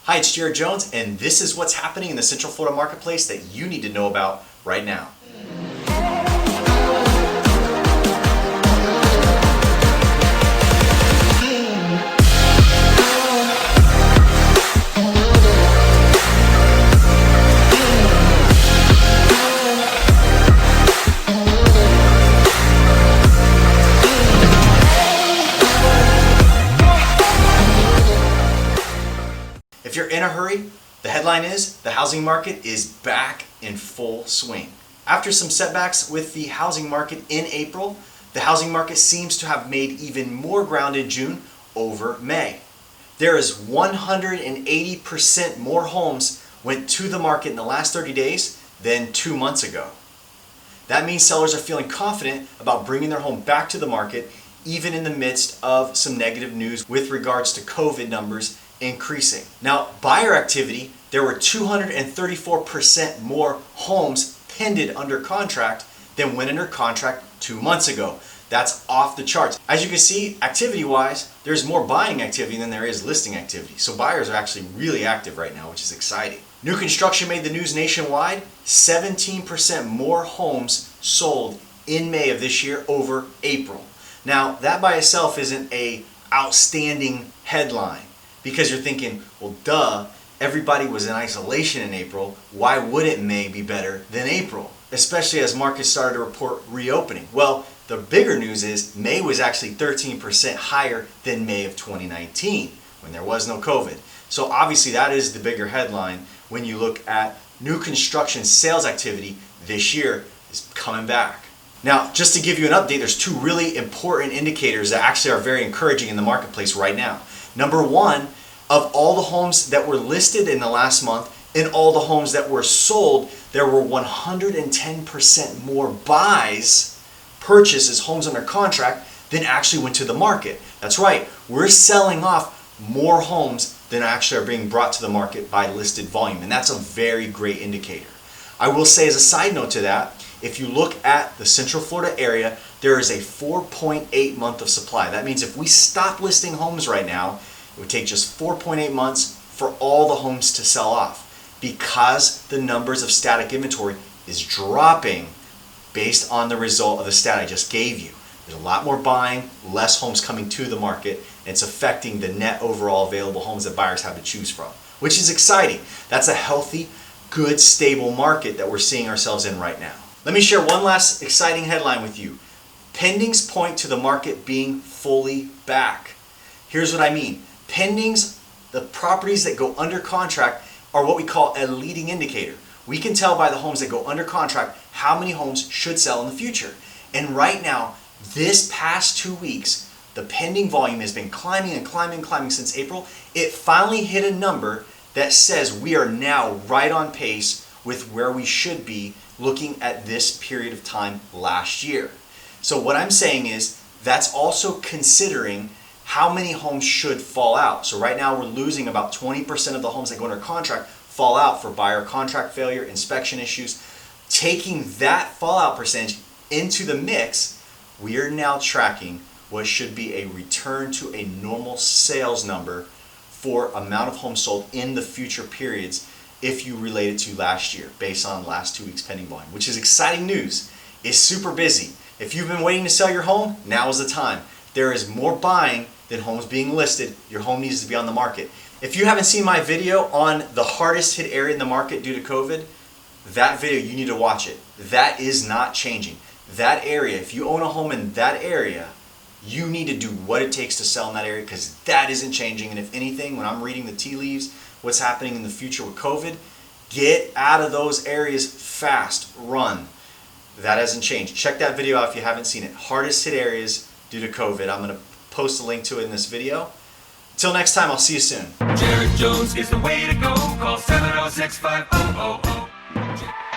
Hi, it's Jared Jones, and this is what's happening in the Central Florida marketplace that you need to know about right now. If you're in a hurry, the headline is the housing market is back in full swing. After some setbacks with the housing market in April, the housing market seems to have made even more ground in June over May. There is 180% more homes went to the market in the last 30 days than 2 months ago. That means sellers are feeling confident about bringing their home back to the market even in the midst of some negative news with regards to COVID numbers increasing. Now, buyer activity, there were 234% more homes pended under contract than went under contract 2 months ago. That's off the charts. As you can see, activity-wise, there's more buying activity than there is listing activity. So buyers are actually really active right now, which is exciting. New construction made the news nationwide. 17% more homes sold in May of this year over April. Now, that by itself isn't an outstanding headline, because you're thinking, well, duh, everybody was in isolation in April. Why wouldn't May be better than April? Especially as markets started to report reopening. Well, the bigger news is May was actually 13% higher than May of 2019 when there was no COVID. So obviously that is the bigger headline when you look at new construction sales activity this year is coming back. Now, just to give you an update, there's two really important indicators that actually are very encouraging in the marketplace right now. Number one, of all the homes that were listed in the last month and all the homes that were sold, there were 110% more buys, purchases, homes under contract than actually went to the market. That's right, we're selling off more homes than actually are being brought to the market by listed volume, and that's a very great indicator. I will say as a side note to that, if you look at the Central Florida area, there is a 4.8 month of supply. That means if we stop listing homes right now, it would take just 4.8 months for all the homes to sell off, because the numbers of static inventory is dropping based on the result of the stat I just gave you. There's a lot more buying, less homes coming to the market, and it's affecting the net overall available homes that buyers have to choose from, which is exciting. That's a healthy, good, stable market that we're seeing ourselves in right now. Let me share one last exciting headline with you. Pendings point to the market being fully back. Here's what I mean. Pendings, the properties that go under contract, are what we call a leading indicator. We can tell by the homes that go under contract how many homes should sell in the future. And right now, this past 2 weeks, the pending volume has been climbing and climbing and climbing since April. It finally hit a number that says we are now right on pace with where we should be looking at this period of time last year. So what I'm saying is that's also considering how many homes should fall out. So right now we're losing about 20% of the homes that go under contract fall out for buyer contract failure, inspection issues. Taking that fallout percentage into the mix, we are now tracking what should be a return to a normal sales number for amount of homes sold in the future periods if you relate it to last year based on last 2 weeks pending volume, which is exciting news. It's super busy. If you've been waiting to sell your home, now is the time. There is more buying than homes being listed. Your home needs to be on the market. If you haven't seen my video on the hardest hit area in the market due to COVID, that video, you need to watch it. That is not changing. That area, if you own a home in that area, you need to do what it takes to sell in that area, because that isn't changing. And if anything, when I'm reading the tea leaves, what's happening in the future with COVID, get out of those areas fast, run. That hasn't changed. Check that video out if you haven't seen it. Hardest hit areas due to COVID. I'm going to post a link to it in this video. Until next time, I'll see you soon. Jared Jones is the way to go. Call 706-5000.